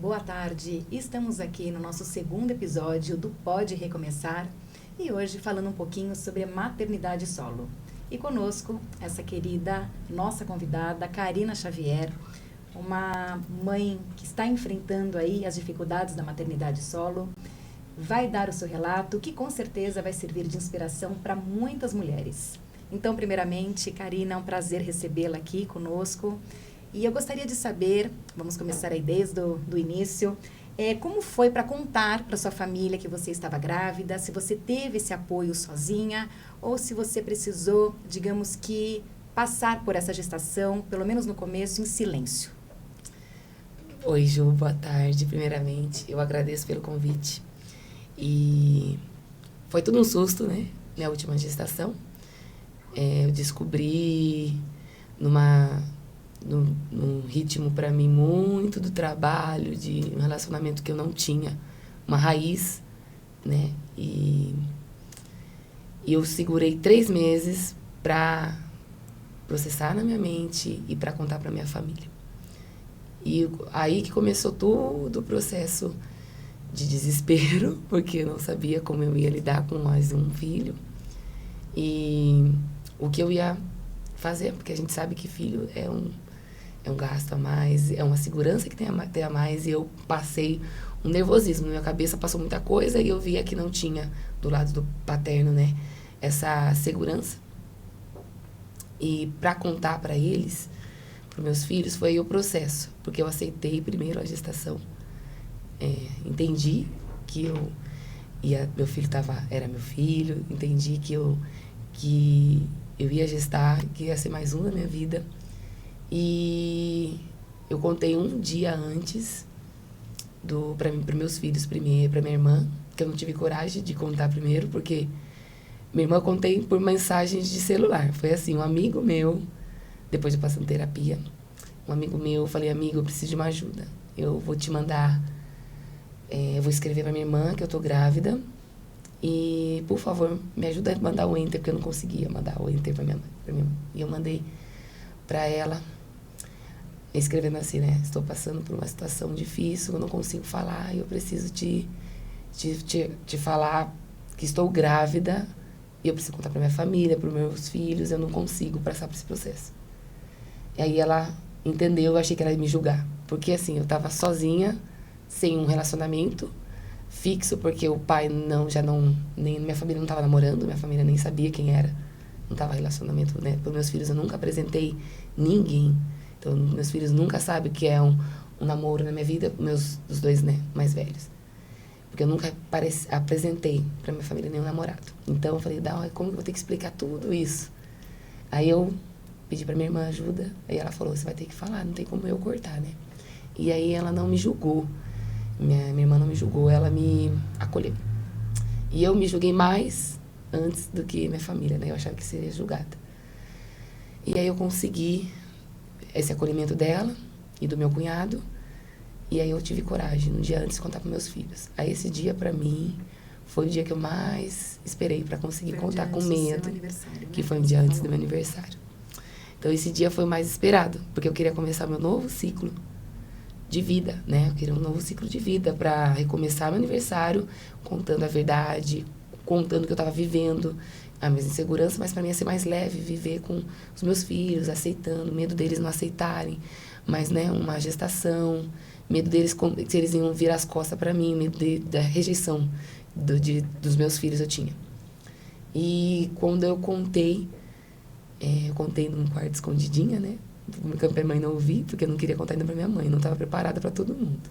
Boa tarde, estamos aqui no nosso segundo episódio do Pode Recomeçar e hoje falando um pouquinho sobre a maternidade solo. E conosco, essa querida nossa convidada, Karina Xavier, uma mãe que está enfrentando aí as dificuldades da maternidade solo, vai dar o seu relato que com certeza vai servir de inspiração para muitas mulheres. Então, primeiramente, Karina, é um prazer recebê-la aqui conosco. E eu gostaria de saber, vamos começar aí desde o início, como foi para contar para sua família que você estava grávida, se você teve esse apoio sozinha ou se você precisou, digamos que, passar por essa gestação, pelo menos no começo, em silêncio. Oi, Ju, boa tarde, primeiramente. Eu agradeço pelo convite. E foi tudo um susto, né? Minha última gestação. Eu descobri num ritmo para mim muito do trabalho, de um relacionamento que eu não tinha, uma raiz, né? E eu segurei 3 meses para processar na minha mente e para contar para minha família. E aí que começou todo o processo de desespero, porque eu não sabia como eu ia lidar com mais um filho e o que eu ia fazer, porque a gente sabe que filho é um gasto a mais, é uma segurança que tem a mais, e eu passei um nervosismo. Na minha cabeça passou muita coisa e eu via que não tinha, do lado do paterno, né, essa segurança. E para contar para eles, para meus filhos, foi o processo, porque eu aceitei primeiro a gestação. Entendi que meu filho era meu filho, entendi que eu ia gestar, que ia ser mais um na minha vida. E eu contei um dia antes para meus filhos primeiro, para minha irmã, que eu não tive coragem de contar primeiro, porque minha irmã eu contei por mensagens de celular. Foi assim, um amigo meu, depois de passando terapia, um amigo meu, eu falei, amigo, eu preciso de uma ajuda. Eu vou te mandar, eu vou escrever para minha irmã que eu tô grávida e, por favor, me ajuda a mandar o enter, porque eu não conseguia mandar o enter para minha mãe. E eu mandei para ela, escrevendo assim, né? Estou passando por uma situação difícil, eu não consigo falar, eu preciso te falar que estou grávida e eu preciso contar para minha família, para os meus filhos, eu não consigo passar por esse processo. E aí ela entendeu, eu achei que ela ia me julgar, porque assim, eu estava sozinha, sem um relacionamento fixo, porque o pai nem minha família não estava namorando, minha família nem sabia quem era, não estava relacionamento, né? Para os meus filhos eu nunca apresentei ninguém. Então, meus filhos nunca sabem o que é um namoro na minha vida, os dois, né, mais velhos. Porque eu nunca apresentei para minha família nenhum namorado. Então, eu falei, como que eu vou ter que explicar tudo isso? Aí eu pedi para minha irmã ajuda, aí ela falou, você vai ter que falar, não tem como eu cortar, né? E aí ela não me julgou, minha irmã não me julgou, ela me acolheu. E eu me julguei mais antes do que minha família, né? Eu achava que seria julgada. E aí eu consegui esse acolhimento dela e do meu cunhado. E aí eu tive coragem, no dia antes, de contar para meus filhos. Aí esse dia, para mim, foi o dia que eu mais esperei para conseguir contar com medo. Que foi um dia antes do meu aniversário. Então esse dia foi o mais esperado, porque eu queria começar meu novo ciclo de vida, né? Eu queria um novo ciclo de vida para recomeçar meu aniversário, contando a verdade, contando o que eu estava vivendo, a minha insegurança, mas para mim ia ser mais leve viver com os meus filhos, aceitando, medo deles não aceitarem, mas, né, uma gestação, medo deles, se eles iam virar as costas para mim, medo da rejeição dos meus filhos eu tinha. E quando eu contei num quarto escondidinha, né, pra minha mãe não ouvir, porque eu não queria contar ainda pra minha mãe, não estava preparada para todo mundo.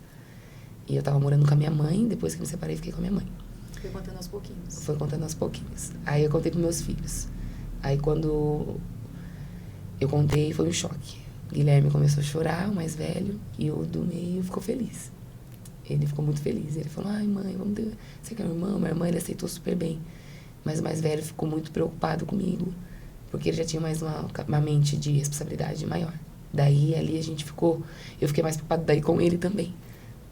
E eu estava morando com a minha mãe, depois que me separei, fiquei com a minha mãe. Foi contando aos pouquinhos. Foi contando aos pouquinhos. Aí eu contei pros meus filhos. Aí quando eu contei, foi um choque. Guilherme começou a chorar, o mais velho, e o do meio ficou feliz. Ele ficou muito feliz. Ele falou, ai mãe, vamos ter... Você quer minha irmã? Ele aceitou super bem. Mas o mais velho ficou muito preocupado comigo, porque ele já tinha mais uma mente de responsabilidade maior. Daí, ali, eu fiquei mais preocupada daí com ele também.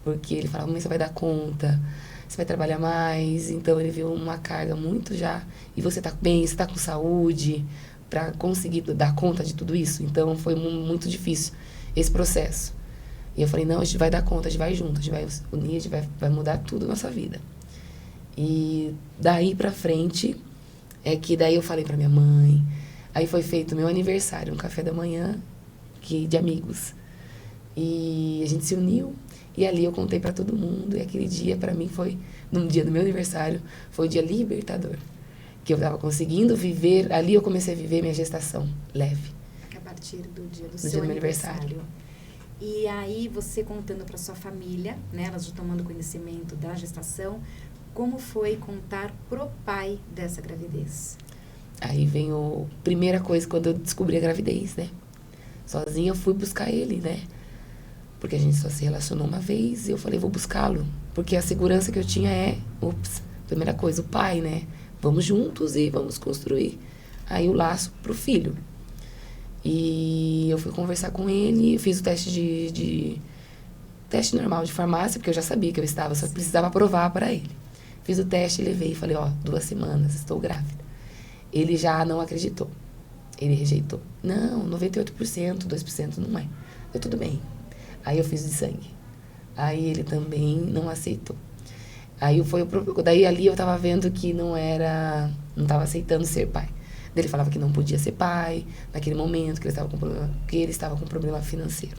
Porque ele falava, mãe, você vai dar conta, você vai trabalhar mais. Então, ele viu uma carga muito já. E você tá bem, você tá com saúde, para conseguir dar conta de tudo isso. Então, foi muito difícil esse processo. E eu falei, não, a gente vai dar conta, a gente vai junto, a gente vai unir, a gente vai mudar tudo na nossa vida. E daí pra frente, é que daí eu falei pra minha mãe. Aí foi feito meu aniversário, um café da manhã de amigos. E a gente se uniu, e ali eu contei pra todo mundo. E aquele dia, pra mim, foi, no dia do meu aniversário, foi o dia libertador. Que eu tava conseguindo viver, ali eu comecei a viver minha gestação leve. A partir do dia do No seu dia do meu aniversário. E aí, você contando pra sua família, né, elas já tomando conhecimento da gestação, como foi contar pro pai dessa gravidez? Aí vem a primeira coisa, quando eu descobri a gravidez, né? Sozinha eu fui buscar ele, né? Porque a gente só se relacionou uma vez e eu falei, vou buscá-lo. Porque a segurança que eu tinha primeira coisa, o pai, né? Vamos juntos e vamos construir aí o laço pro filho. E eu fui conversar com ele, fiz o teste teste normal de farmácia, porque eu já sabia que eu estava, só precisava provar para ele. Fiz o teste, levei e falei, 2 semanas, estou grávida. Ele já não acreditou. Ele rejeitou. Não, 98%, 2% não é. Deu tudo bem. Aí eu fiz de sangue. Aí ele também não aceitou. Daí ali eu tava vendo que não tava aceitando ser pai. Daí ele falava que não podia ser pai, naquele momento, que ele estava com problema financeiro.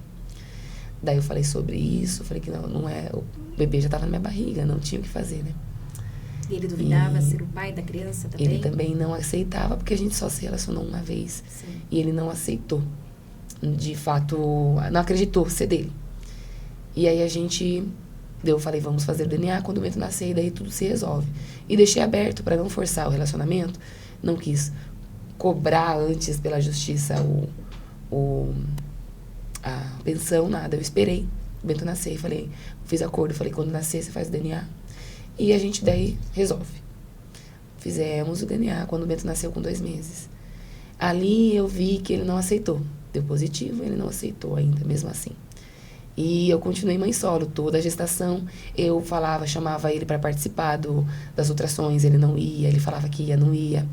Daí eu falei sobre isso, falei que não é, o bebê já estava na minha barriga, não tinha o que fazer, né? E ele duvidava ser o pai da criança também? Ele também não aceitava, porque a gente só se relacionou uma vez. Sim. E ele não aceitou. De fato, não acreditou ser dele. E aí eu falei, vamos fazer o DNA, quando o Bento nascer, e daí tudo se resolve. E deixei aberto para não forçar o relacionamento. Não quis cobrar antes pela justiça a pensão, nada. Eu esperei o Bento nascer e falei, fiz acordo, falei, quando nascer você faz o DNA. E a gente daí resolve. Fizemos o DNA quando o Bento nasceu com 2 meses. Ali eu vi que ele não aceitou. Deu positivo, ele não aceitou ainda, mesmo assim. E eu continuei mãe solo toda a gestação. Eu chamava ele para participar das ultrações, ele não ia, ele falava que ia, não ia.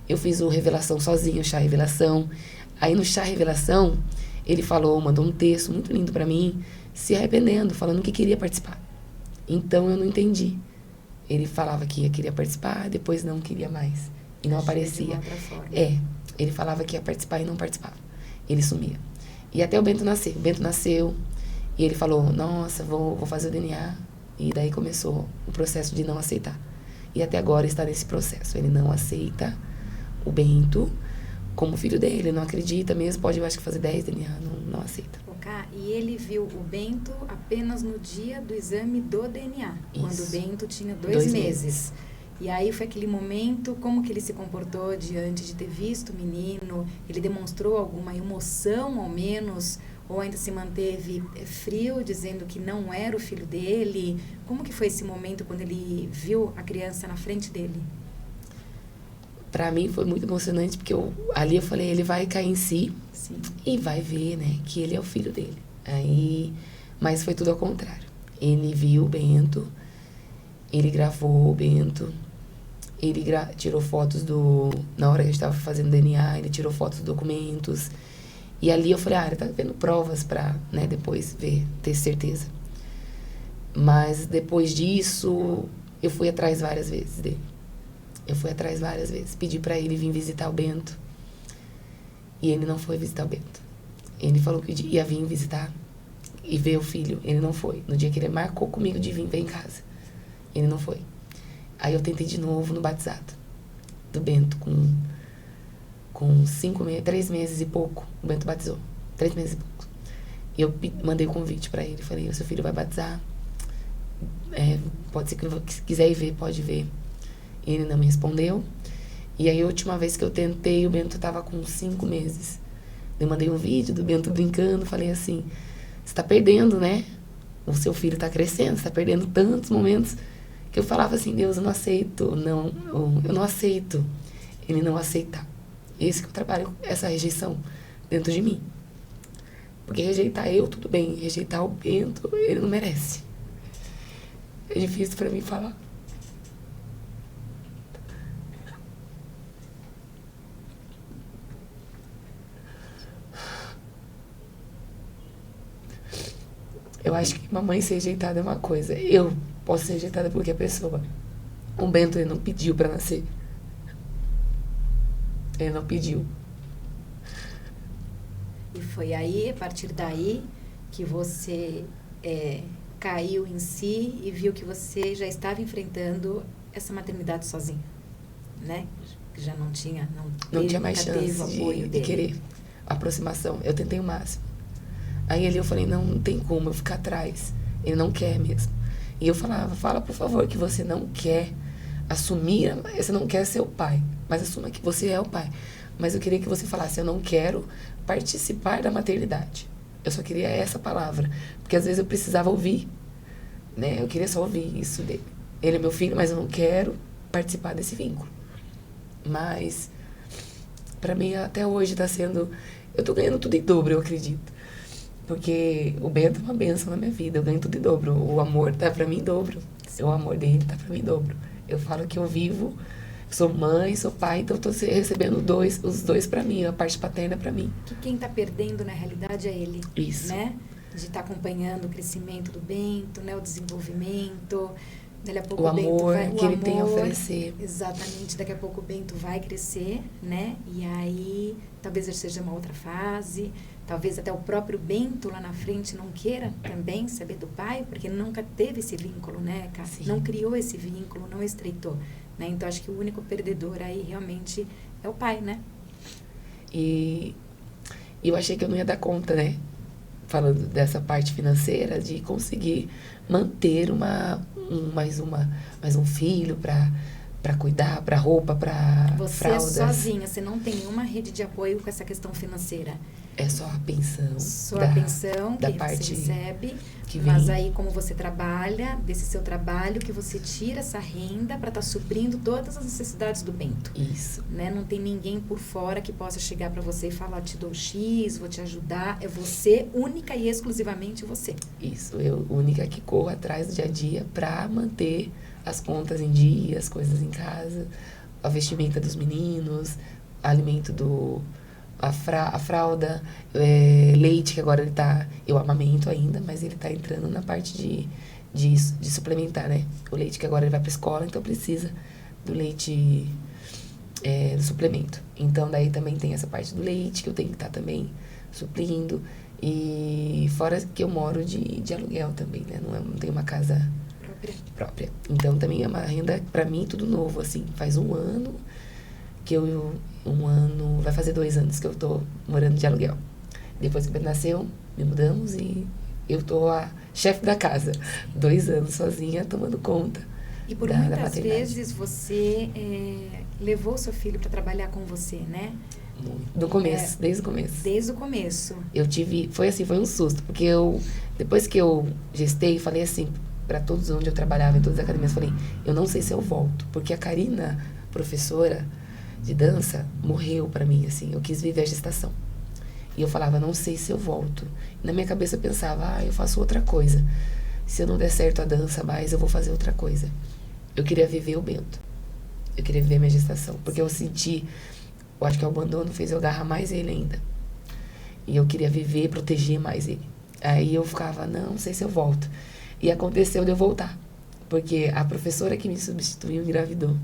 Eu fiz o revelação sozinho, o chá revelação. Aí no chá revelação, ele mandou um texto muito lindo para mim, se arrependendo, falando que queria participar. Então eu não entendi. Ele falava que queria participar, depois não queria mais. E não aparecia. Ele falava que ia participar e não participava. Ele sumia. E até o Bento nascer. O Bento nasceu e ele falou, nossa, vou fazer o DNA. E daí começou o processo de não aceitar. E até agora está nesse processo. Ele não aceita o Bento como filho dele. Ele não acredita mesmo. Pode, eu acho que fazer 10 DNA, não aceita. E ele viu o Bento apenas no dia do exame do DNA. Isso. Quando o Bento tinha 2 meses. E aí foi aquele momento, como que ele se comportou diante de ter visto o menino? Ele demonstrou alguma emoção, ao menos? Ou ainda se manteve frio, dizendo que não era o filho dele? Como que foi esse momento quando ele viu a criança na frente dele? Pra mim foi muito emocionante, porque ali eu falei, ele vai cair em si. Sim. E vai ver, né, que ele é o filho dele. Mas foi tudo ao contrário. Ele viu o Bento, ele gravou o Bento, ele tirou fotos na hora que a gente estava fazendo DNA, ele tirou fotos dos documentos. E ali eu falei, ele tá vendo provas pra, né, depois ter certeza. Mas depois disso, eu fui atrás várias vezes dele. Pedi pra ele vir visitar o Bento. E ele não foi visitar o Bento. Ele falou que ia vir visitar e ver o filho. Ele não foi. No dia que ele marcou comigo de vir em casa. Ele não foi. Aí eu tentei de novo no batizado do Bento, com 3 meses e pouco. O Bento batizou. 3 meses e pouco. E eu mandei o convite pra ele. Falei, o seu filho vai batizar. Pode ser que quiser ir ver, pode ver. E ele não me respondeu. E aí a última vez que eu tentei, o Bento tava com 5 meses. Eu mandei um vídeo do Bento brincando, falei assim, você tá perdendo, né? O seu filho tá crescendo, você tá perdendo tantos momentos. Que eu falava assim, Deus, eu não aceito, eu não aceito ele não aceitar. Esse que eu trabalho, essa rejeição dentro de mim. Porque rejeitar eu, tudo bem. Rejeitar o Bento, ele não merece. É difícil pra mim falar. Eu acho que mamãe ser rejeitada é uma coisa. Eu posso ser rejeitada por qualquer pessoa. O Bento, ele não pediu pra nascer. Ele não pediu. E foi aí, a partir daí, que você caiu em si e viu que você já estava enfrentando essa maternidade sozinha, né? Já não tinha, Não tinha mais nunca teve o chance apoio de dele. querer aproximação. Eu tentei o máximo. Aí ali eu falei, não tem como eu ficar atrás. Ele não quer mesmo. E eu falava, fala por favor que você não quer assumir, você não quer ser o pai, mas assuma que você é o pai. Mas eu queria que você falasse, eu não quero participar da maternidade. Eu só queria essa palavra, porque às vezes eu precisava ouvir, né? Eu queria só ouvir isso dele. Ele é meu filho, mas eu não quero participar desse vínculo. Mas, pra mim, até hoje tá sendo... Eu tô ganhando tudo em dobro, eu acredito. Porque o Bento é uma bênção na minha vida, eu ganho tudo em dobro. O amor tá pra mim em dobro. O amor dele tá pra mim em dobro. Eu falo que eu vivo, sou mãe, sou pai, então eu tô recebendo os dois pra mim, a parte paterna pra mim. Que quem tá perdendo, na realidade, é ele. Isso. Né? De estar acompanhando o crescimento do Bento, né? O desenvolvimento. Daqui a pouco O o Bento amor vai... que ele tem a oferecer. Exatamente. Daqui a pouco o Bento vai crescer, né? E aí, talvez seja uma outra fase. Talvez até o próprio Bento lá na frente não queira também saber do pai, porque nunca teve esse vínculo, né, Cássia? Não criou esse vínculo, não estreitou, né? Então, acho que o único perdedor aí realmente é o pai, né? E eu achei que eu não ia dar conta, né? Falando dessa parte financeira, de conseguir manter mais um filho para cuidar, para roupa, para fraldas. Você sozinha, você não tem nenhuma rede de apoio com essa questão financeira. É só a pensão. Só a pensão da que parte você recebe. Que mas vem. aí, como você trabalha, desse seu trabalho, que você tira essa renda para estar suprindo todas as necessidades do Bento. Isso. Né? Não tem ninguém por fora que possa chegar para você e falar, te dou X, vou te ajudar. É você, única e exclusivamente você. Isso. Eu, única que corro atrás do dia a dia para manter as contas em dia, as coisas em casa, a vestimenta dos meninos, alimento a fralda, leite, que agora eu amamento ainda, mas ele tá entrando na parte de suplementar, né? O leite que agora ele vai pra escola, então precisa do leite, do suplemento. Então daí também tem essa parte do leite, que eu tenho que estar também suprindo. E fora que eu moro de aluguel também, né? Não tenho uma casa própria. Então também é uma renda, pra mim, tudo novo, assim. Faz um ano que vai fazer 2 anos que eu tô morando de aluguel. Depois que o Bento nasceu, me mudamos e eu tô a chefe da casa. 2 anos sozinha, tomando conta e por da muitas vezes você levou seu filho para trabalhar com você, né? Do começo, desde o começo. Desde o começo. Foi um susto, porque depois que eu gestei, falei assim, para todos onde eu trabalhava, em todas as academias, falei, eu não sei se eu volto, porque a Karina, professora de dança, morreu pra mim, assim, eu quis viver a gestação. E eu falava, não sei se eu volto. E na minha cabeça eu pensava, eu faço outra coisa. Se eu não der certo a dança mais, eu vou fazer outra coisa. Eu queria viver o Bento. Eu queria viver minha gestação, porque eu acho que o abandono fez eu agarrar mais ele ainda. E eu queria viver, proteger mais ele. Aí eu ficava, não sei se eu volto. E aconteceu de eu voltar, porque a professora que me substituiu engravidou.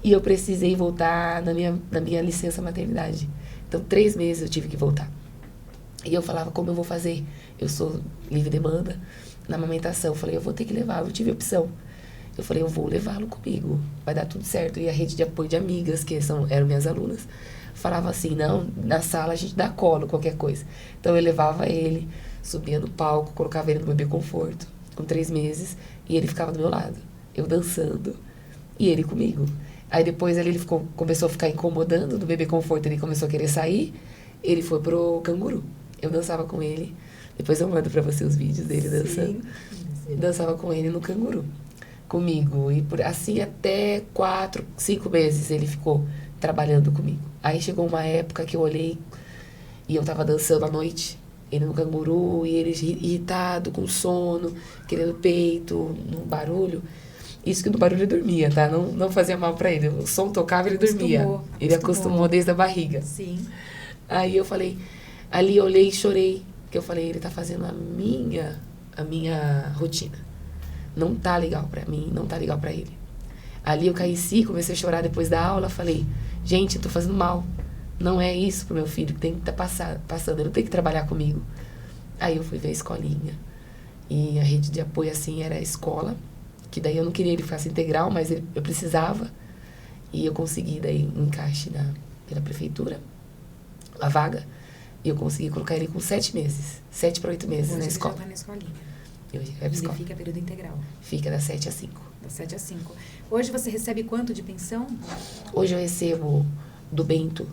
E eu precisei voltar na minha licença maternidade. Então, 3 meses eu tive que voltar. E eu falava, como eu vou fazer? Eu sou livre demanda na amamentação. Eu falei, eu vou ter que levá-lo. Eu tive opção. Eu falei, eu vou levá-lo comigo. Vai dar tudo certo. E a rede de apoio de amigas, que eram minhas alunas, falava assim, não, na sala a gente dá colo, qualquer coisa. Então, eu levava ele, subia no palco, colocava ele no bebê conforto, com 3 meses, e ele ficava do meu lado. Eu dançando, e ele comigo. Aí depois ele começou a ficar incomodando do bebê conforto, ele começou a querer sair, ele foi pro canguru. Eu dançava com ele, depois eu mando pra você os vídeos dele dançando. Sim. Dançava com ele no canguru, comigo. E assim até 4, 5 meses ele ficou trabalhando comigo. Aí chegou uma época que eu olhei e eu tava dançando à noite, ele no canguru, e ele irritado, com sono, querendo peito, no barulho. Isso que no barulho ele dormia, tá? Não fazia mal pra ele. O som tocava, ele dormia. Ele acostumou desde a barriga. Sim. Aí eu falei, ali eu olhei e chorei. Que eu falei, ele tá fazendo a minha a minha rotina. Não tá legal pra mim, não tá legal pra ele. Ali eu caí em si, comecei a chorar depois da aula, falei, gente, eu tô fazendo mal. Não é isso pro meu filho que tem que estar passando, ele não tem que trabalhar comigo. Aí eu fui ver a escolinha. E a rede de apoio, assim, era a escola, que daí eu não queria ele ficar integral, mas eu precisava. E eu consegui daí um encaixe pela prefeitura, a vaga. E eu consegui colocar ele com 7 meses, 7 para 8 meses Hoje na escola. Hoje ele já tá na escolinha. Hoje ele vai pra escola. Ele fica período integral. Fica das 7 às 5. Das 7 às 5. Hoje você recebe quanto de pensão? Hoje eu recebo do Bento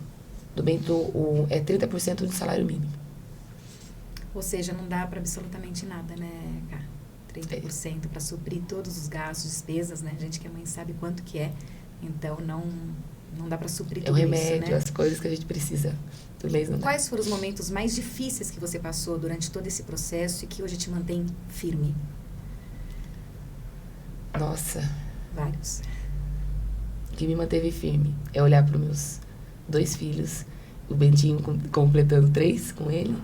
é 30% do salário mínimo. Ou seja, não dá para absolutamente nada, né, Cá? 30% para suprir todos os gastos, despesas, né? A gente que é mãe sabe quanto que é. Então, não dá para suprir tudo isso, né? É o remédio, as coisas que a gente precisa do mês não dá. Quais foram os momentos mais difíceis que você passou durante todo esse processo e que hoje te mantém firme? Nossa. Vários. O que me manteve firme é olhar para os meus 2 filhos, o Bentinho completando 3 com ele.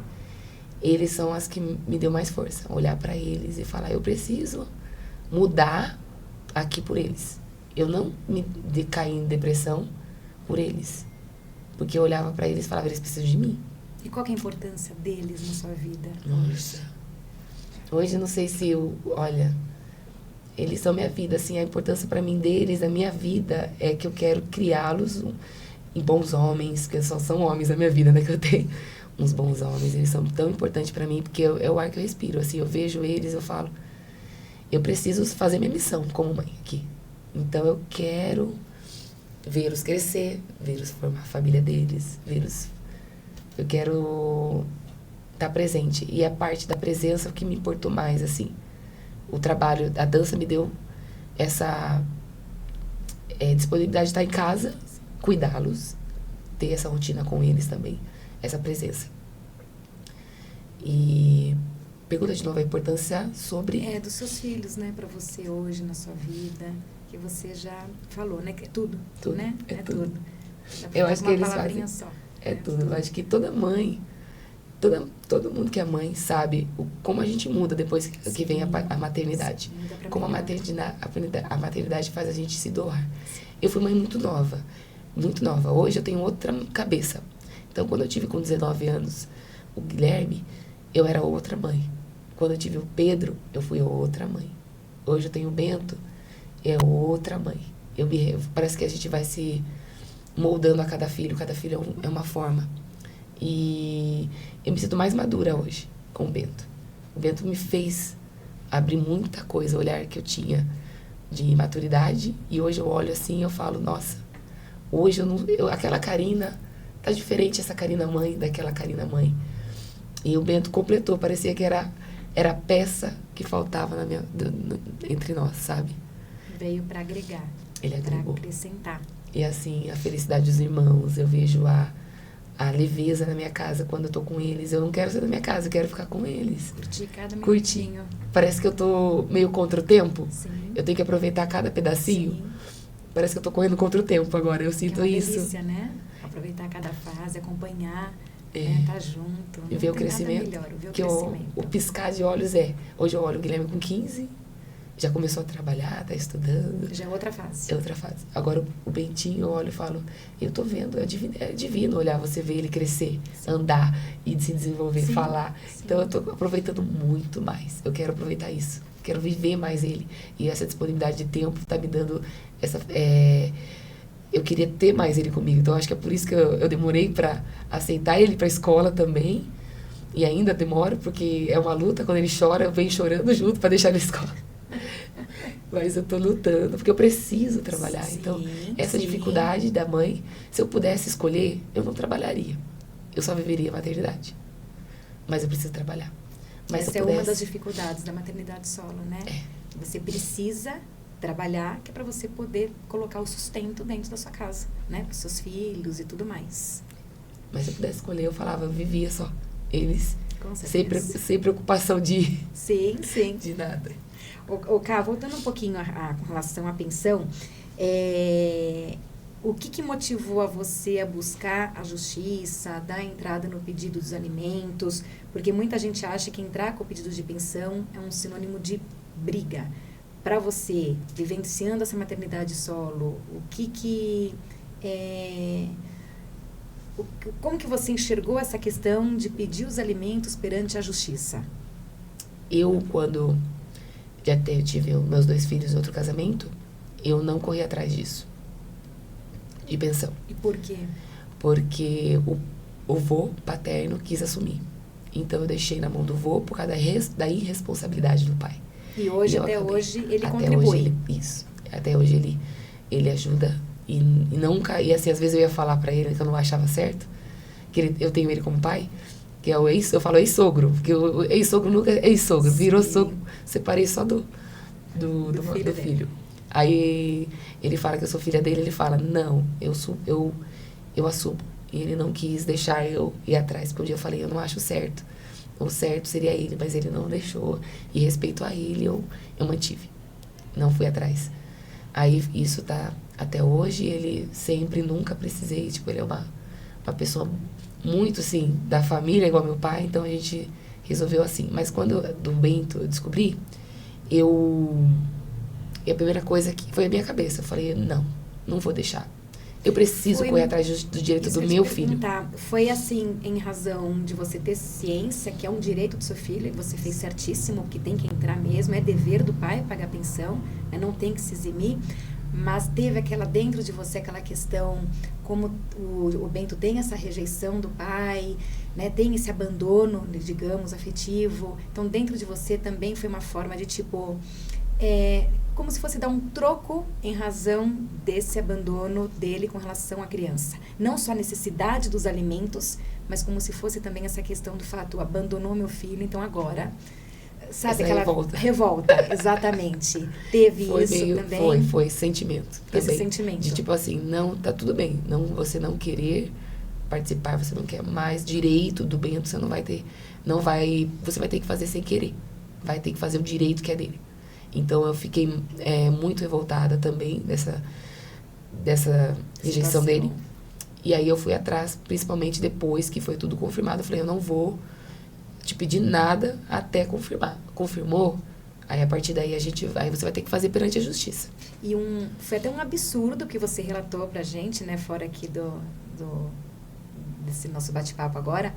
Eles são as que me deu mais força. Olhar para eles e falar, eu preciso mudar aqui por eles. Eu não me caí em depressão por eles. Porque eu olhava para eles e falava, eles precisam de mim. E qual que é a importância deles na sua vida? Nossa. Hoje eu não sei se olha, eles são minha vida, assim, a importância para mim deles, a minha vida, é que eu quero criá-los em bons homens, que são homens da minha vida, né, que eu tenho. Uns bons homens, eles são tão importantes para mim, porque é o ar que eu respiro, assim, eu vejo eles, eu falo, eu preciso fazer minha missão como mãe aqui. Então eu quero vê-los crescer, vê-los formar a família deles, eu quero estar presente. E a parte da presença é o que me importou mais, assim. O trabalho, a dança me deu essa disponibilidade de estar em casa, cuidá-los, ter essa rotina com eles também, essa presença. E pergunta de novo a importância sobre... dos seus filhos, né, para você hoje na sua vida, que você já falou, né, que é tudo, né? É tudo. Eu acho que eles fazem só. É tudo. Eu acho que toda mãe, todo mundo que é mãe sabe como a gente muda depois que vem a maternidade. Sim, como a maternidade faz a gente se doar. Sim. Eu fui mãe muito nova. Hoje eu tenho outra cabeça. Então, quando eu tive com 19 anos o Guilherme, eu era outra mãe. Quando eu tive o Pedro, eu fui outra mãe. Hoje eu tenho o Bento, é outra mãe. Parece que a gente vai se moldando a cada filho é uma forma. E eu me sinto mais madura hoje com o Bento. O Bento me fez abrir muita coisa, o olhar que eu tinha de maturidade, e hoje eu olho assim e eu falo, nossa, hoje aquela Karina, tá diferente essa Karina mãe daquela Karina mãe. E o Bento completou, parecia que era a peça que faltava entre nós, sabe? Veio para agregar. Ele agregou. Para acrescentar. E assim, a felicidade dos irmãos, eu vejo a leveza na minha casa quando eu tô com eles. Eu não quero sair da minha casa, eu quero ficar com eles. Curtir cada minutinho. Parece que eu tô meio contra o tempo. Sim. Eu tenho que aproveitar cada pedacinho. Sim. Parece que eu tô correndo contra o tempo agora, eu sinto isso. É uma delícia, né? Aproveitar cada fase, acompanhar, né? Tá junto. E ver o crescimento. O piscar de olhos hoje eu olho o Guilherme com 15, já começou a trabalhar, tá estudando. Já é outra fase. É outra fase. Agora o Bentinho, eu olho e falo, eu tô vendo, é divino olhar você ver ele crescer, sim, andar e se desenvolver, sim, falar. Sim. Então eu tô aproveitando muito mais. Eu quero aproveitar isso. Quero viver mais ele. E essa disponibilidade de tempo tá me dando essa... eu queria ter mais ele comigo. Então acho que é por isso que eu demorei para aceitar ele pra escola também. E ainda demoro, porque é uma luta. Quando ele chora, eu venho chorando junto para deixar ele na escola. Mas eu tô lutando, porque eu preciso trabalhar. Sim, então, essa dificuldade da mãe, se eu pudesse escolher, eu não trabalharia. Eu só viveria a maternidade. Mas eu preciso trabalhar. Mas essa é uma das dificuldades da maternidade solo, né? Você precisa trabalhar, que é para você poder colocar o sustento dentro da sua casa, né? Para os seus filhos e tudo mais. Mas se eu pudesse escolher, eu falava, eu vivia só. Eles, sem preocupação de... Sim, sim. De nada. Cá, voltando um pouquinho com relação à pensão, o que motivou a você a buscar a justiça, a dar entrada no pedido dos alimentos? Porque muita gente acha que entrar com o pedido de pensão é um sinônimo de briga. Para você, vivenciando essa maternidade solo, como que você enxergou essa questão de pedir os alimentos perante a justiça? Eu, quando já tive meus 2 filhos em outro casamento, eu não corri atrás disso, de pensão. E por quê? Porque o vô paterno quis assumir. Então, eu deixei na mão do vô por causa da irresponsabilidade do pai. E hoje, até hoje, ele contribui. Até hoje ele ajuda. E nunca, e assim, às vezes eu ia falar pra ele que eu não achava certo, que eu tenho ele como pai, que é eu falo ex-sogro, porque o ex-sogro nunca é ex-sogro, virou sogro, separei só do filho. Aí ele fala que eu sou filha dele, ele fala, não, eu assumo. E ele não quis deixar eu ir atrás, porque um dia eu falei, eu não acho certo. O certo seria ele, mas ele não deixou. E respeito a ele, eu mantive. Não fui atrás. Aí isso tá até hoje, ele sempre, nunca precisei, tipo, ele é uma pessoa muito, assim, da família, igual meu pai, então a gente resolveu assim. Mas quando do Bento eu descobri, e a primeira coisa que foi a minha cabeça, eu falei, não vou deixar. Eu preciso correr atrás do direito do meu filho. Foi assim, em razão de você ter ciência que é um direito do seu filho, e você fez certíssimo, que tem que entrar mesmo, é dever do pai pagar pensão, né, não tem que se eximir, mas teve dentro de você aquela questão, como o Bento tem essa rejeição do pai, né, tem esse abandono, digamos, afetivo, então dentro de você também foi uma forma de tipo... como se fosse dar um troco em razão desse abandono dele com relação à criança. Não só a necessidade dos alimentos, mas como se fosse também essa questão do fato, abandonou meu filho, então agora... Sabe, essa aquela revolta, exatamente. Teve isso também? Foi sentimento. Esse também, sentimento. de tipo assim, não, tá tudo bem. Você não querer participar, você não quer mais direito do Bento, você não vai ter... Você vai ter que fazer sem querer. Vai ter que fazer o direito que é dele. Então, eu fiquei muito revoltada também dessa rejeição dele. E aí, eu fui atrás, principalmente depois que foi tudo confirmado. Eu falei, eu não vou te pedir nada até confirmar. Confirmou? Aí, a partir daí, aí você vai ter que fazer perante a justiça. E foi até um absurdo que você relatou pra gente, né? Fora aqui desse nosso bate-papo agora.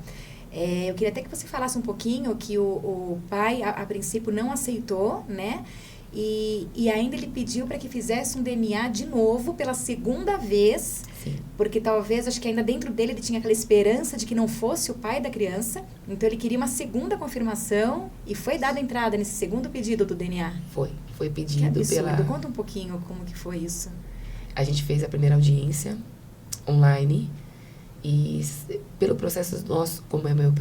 Eu queria até que você falasse um pouquinho que o pai, a princípio, não aceitou, né? E ainda ele pediu para que fizesse um DNA de novo, pela segunda vez. Sim. Porque talvez, acho que ainda dentro dele, ele tinha aquela esperança de que não fosse o pai da criança. Então, ele queria uma segunda confirmação e foi dada entrada nesse segundo pedido do DNA. Foi pedido que absurdo. Conta um pouquinho como que foi isso. A gente fez a primeira audiência online. E pelo processo nosso, como é meu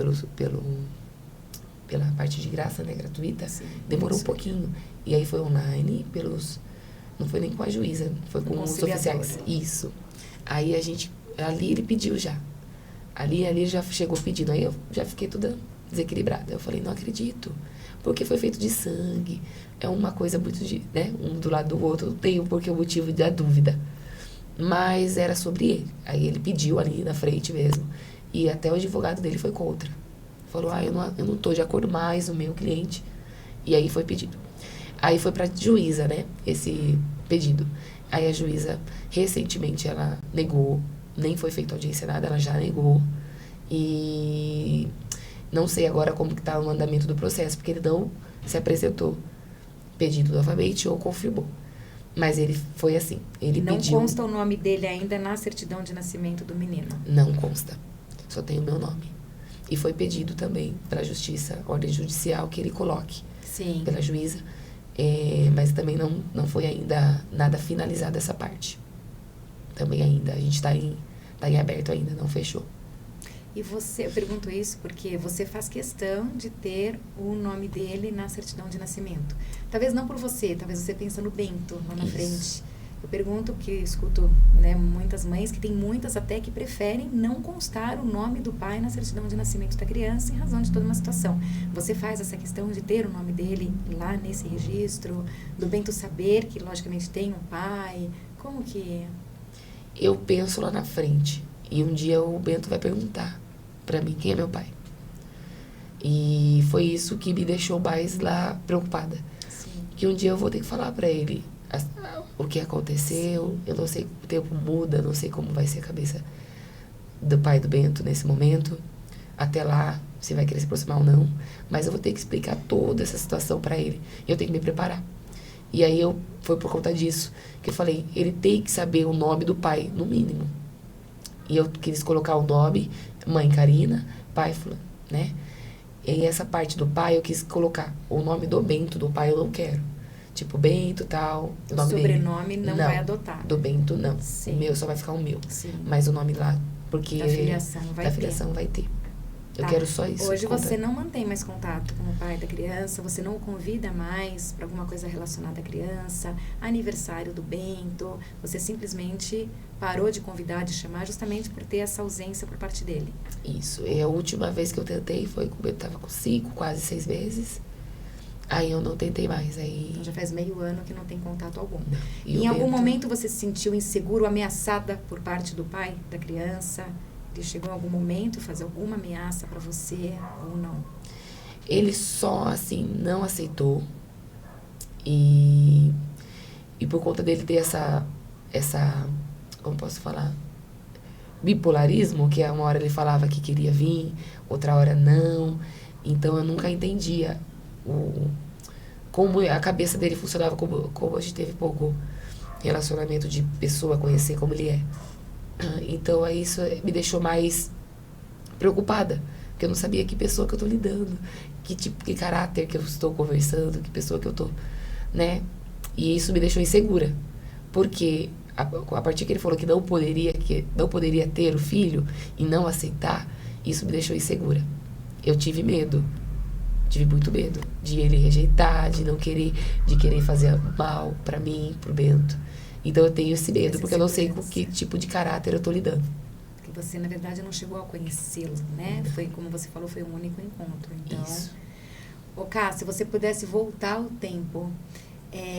pela parte de graça, né, gratuita, sim, demorou um pouquinho. E aí foi online, não foi nem com a juíza, foi com os oficiais. Isso. Aí ali ele pediu já. Ali já chegou pedindo. Aí eu já fiquei toda desequilibrada. Eu falei, não acredito. Porque foi feito de sangue. É uma coisa muito né, um do lado do outro. Não tenho porque o motivo da dúvida. Mas era sobre ele. Aí ele pediu ali na frente mesmo. E até o advogado dele foi contra. Falou, eu não tô de acordo mais, o meu cliente. E aí foi pedido. Aí foi pra juíza, né, esse pedido. Aí a juíza, recentemente, ela negou. Nem foi feita audiência nada, ela já negou. E não sei agora como que tá o andamento do processo, porque ele não se apresentou pedido novamente ou confirmou. Mas ele foi assim, ele pediu... Não consta o nome dele ainda na certidão de nascimento do menino? Não consta, só tem o meu nome. E foi pedido também para a justiça, ordem judicial, que ele coloque. Sim. Pela juíza. Mas também não foi ainda nada finalizada essa parte. Também ainda, a gente está em aberto ainda, não fechou. E eu pergunto isso porque você faz questão de ter o nome dele na certidão de nascimento. Talvez não por você, talvez você pensa no Bento, lá na frente. Eu pergunto, porque escuto, né, muitas mães, que tem muitas até que preferem não constar o nome do pai na certidão de nascimento da criança em razão de toda uma situação. Você faz essa questão de ter o nome dele lá nesse registro, do Bento saber que logicamente tem um pai, como que... eu penso lá na frente. E um dia o Bento vai perguntar pra mim quem é meu pai. E foi isso que me deixou mais lá preocupada. Sim. Que um dia eu vou ter que falar pra ele o que aconteceu. Eu não sei, o tempo muda, não sei como vai ser a cabeça do pai do Bento nesse momento. Até lá, se vai querer se aproximar ou não. Mas eu vou ter que explicar toda essa situação pra ele. E eu tenho que me preparar. E aí foi por conta disso que eu falei, ele tem que saber o nome do pai, no mínimo. E eu quis colocar o nome, mãe Karina, pai fulano, né? E essa parte do pai eu quis colocar o nome do Bento, do pai eu não quero. Tipo, Bento tal, o nome sobrenome dele. não vai adotar. Do Bento não. Sim. O meu só vai ficar o meu. Sim. Mas o nome lá, porque Da filiação vai da ter. filiação vai ter. Eu Tá. quero só isso. Hoje conta. você não mantém mais contato com o pai da criança, você não o convida mais para alguma coisa relacionada à criança, aniversário do Bento, você simplesmente parou de convidar, de chamar, justamente por ter essa ausência por parte dele. Isso. E a última vez que eu tentei foi quando eu tava com 5, quase 6 meses. Aí eu não tentei mais. Aí... Então já faz meio ano que não tem contato algum. Não. E Em o algum Bento- momento você se sentiu inseguro, ameaçada por parte do pai da criança? Ele chegou em algum momento a fazer alguma ameaça para você ou não? Ele só, assim, não aceitou. E por conta dele ter essa, como posso falar? Bipolarismo, que uma hora ele falava que queria vir, outra hora não. Então eu nunca entendia como a cabeça dele funcionava, como a gente teve pouco relacionamento de pessoa, conhecer como ele é. Então aí isso me deixou mais preocupada, porque eu não sabia que pessoa que eu tô lidando, que tipo, que caráter que eu estou conversando, que pessoa que eu tô, né? E isso me deixou insegura, porque a partir que ele falou que não poderia ter o filho e não aceitar, isso me deixou insegura. Eu tive medo, tive muito medo de ele rejeitar, de não querer, de querer fazer mal pra mim, pro Bento. Então eu tenho esse medo, Essa porque eu não sei com insegurança. que tipo de caráter eu tô lidando. Que você, na verdade, não chegou a conhecê-lo, né? Foi, como você falou, foi um único encontro. Então, Isso. ô Ká, se você pudesse voltar ao tempo,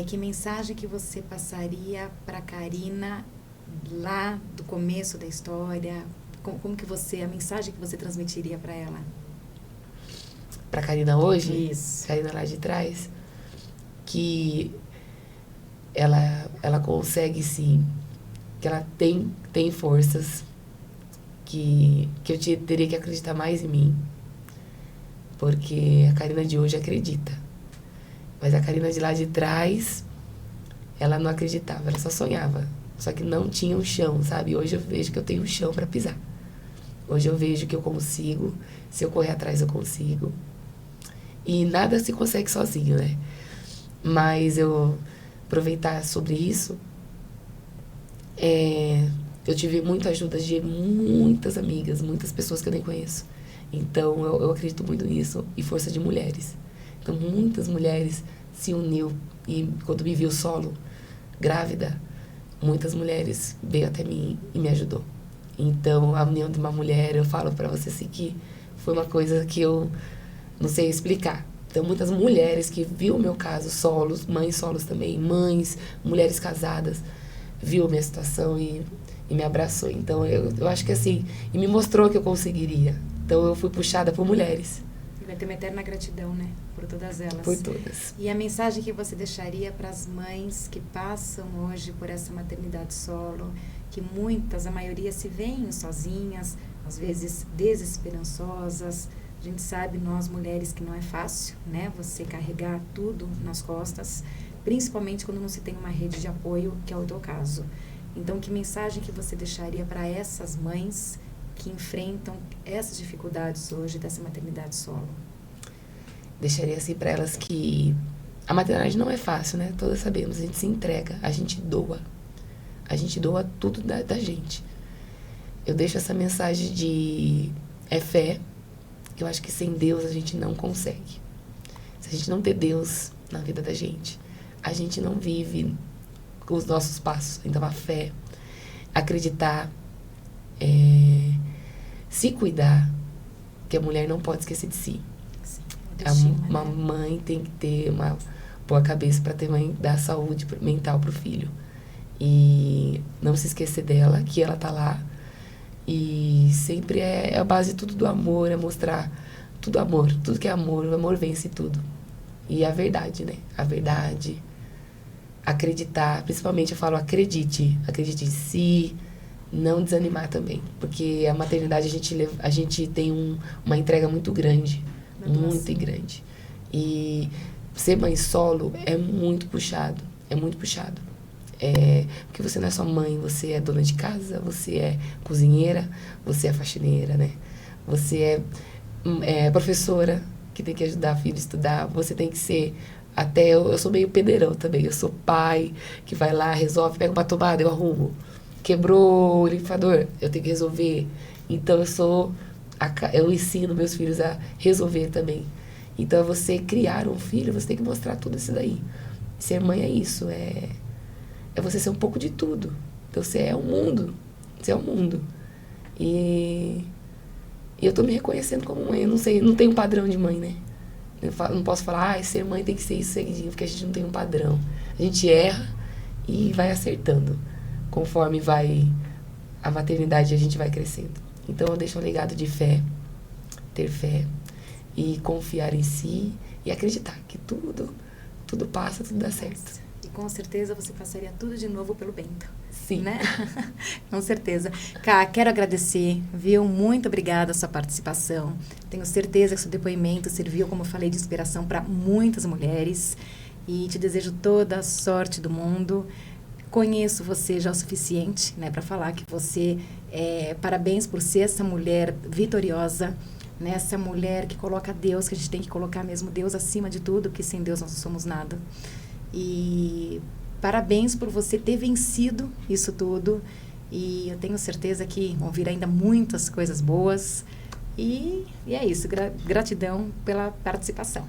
que mensagem que você passaria para Karina lá do começo da história? Como que você, a mensagem que você transmitiria para ela? Pra Karina hoje, Isso. Karina lá de trás, que ela consegue sim, que ela tem forças, que eu teria que acreditar mais em mim, porque a Karina de hoje acredita. Mas a Karina de lá de trás, ela não acreditava, ela só sonhava. Só que não tinha um chão, sabe? Hoje eu vejo que eu tenho um chão para pisar. Hoje eu vejo que eu consigo, se eu correr atrás eu consigo. E nada se consegue sozinho, né? Mas eu aproveitar sobre isso, eu tive muita ajuda de muitas amigas, muitas pessoas que eu nem conheço. Então eu acredito muito nisso, e força de mulheres. Então muitas mulheres se uniu, e quando me viu solo, grávida, muitas mulheres veio até mim e me ajudou. Então a união de uma mulher, eu falo pra você assim que foi uma coisa que eu não sei explicar. Então muitas mulheres que viu o meu caso, solos, mães solos também, mães, mulheres casadas, viu a minha situação e me abraçou. Então eu acho que assim, e me mostrou que eu conseguiria. Então eu fui puxada por mulheres. E vai ter uma eterna gratidão, né? Por todas elas. Por todas. E a mensagem que você deixaria para as mães que passam hoje por essa maternidade solo, que muitas, a maioria, se veem sozinhas, às vezes desesperançosas. A gente sabe, nós mulheres, que não é fácil, né? Você carregar tudo nas costas, principalmente quando não se tem uma rede de apoio, que é o teu caso. Então, que mensagem que você deixaria para essas mães que enfrentam essas dificuldades hoje dessa maternidade solo? Deixaria assim para elas que a maternidade não é fácil, né? Todas sabemos, a gente se entrega, a gente doa. A gente doa tudo da gente. Eu deixo essa mensagem de fé. Eu acho que sem Deus a gente não consegue. Se a gente não ter Deus na vida da gente, a gente não vive com os nossos passos. Então a fé, acreditar, se cuidar, que a mulher não pode esquecer de si. Sim, autoestima, Uma né? mãe tem que ter uma boa cabeça para dar saúde mental pro filho. E não se esquecer dela, que ela tá lá. E sempre é a base de tudo do amor, é mostrar tudo amor. Tudo que é amor, o amor vence tudo. E a verdade, né? A verdade, acreditar, principalmente eu falo acredite em si, não desanimar também, porque a maternidade a gente tem uma entrega muito grande, muito grande. E ser mãe solo é muito puxado, porque você não é só mãe, você é dona de casa, você é cozinheira, você é faxineira, né? Você é professora, que tem que ajudar a filha a estudar, você tem que ser, até eu sou meio pederão também, eu sou pai, que vai lá, resolve, pega uma tomada, eu arrumo. Quebrou o limpador, eu tenho que resolver. Então eu ensino meus filhos a resolver também. Então você criar um filho, você tem que mostrar tudo isso daí. Ser mãe é isso, é você ser um pouco de tudo. Então você é o mundo, E eu tô me reconhecendo como mãe, eu não sei, não tem um padrão de mãe, né? Não posso falar, ser mãe tem que ser isso seguidinho, porque a gente não tem um padrão. A gente erra e vai acertando. Conforme vai a maternidade, a gente vai crescendo. Então eu deixo um legado de fé, ter fé e confiar em si e acreditar que tudo passa, tudo dá certo. E com certeza você passaria tudo de novo pelo Bento. Sim. Né? Com certeza. Ká, quero agradecer, viu? Muito obrigada a sua participação. Tenho certeza que seu depoimento serviu, como eu falei, de inspiração para muitas mulheres. E te desejo toda a sorte do mundo. Conheço você já o suficiente, né, para falar que você parabéns por ser essa mulher vitoriosa, né, essa mulher que coloca Deus, que a gente tem que colocar mesmo Deus acima de tudo, porque sem Deus nós não somos nada. E parabéns por você ter vencido isso tudo. E eu tenho certeza que vão vir ainda muitas coisas boas. E é isso. Gratidão pela participação.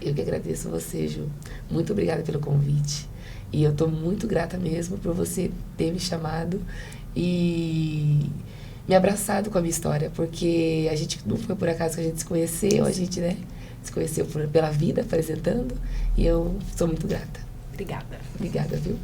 Eu que agradeço você, Ju. Muito obrigada pelo convite. E eu estou muito grata mesmo por você ter me chamado e me abraçado com a minha história, porque a gente não foi por acaso que a gente se conheceu, a gente, né, se conheceu pela vida, apresentando, e eu sou muito grata. Obrigada. Obrigada, viu?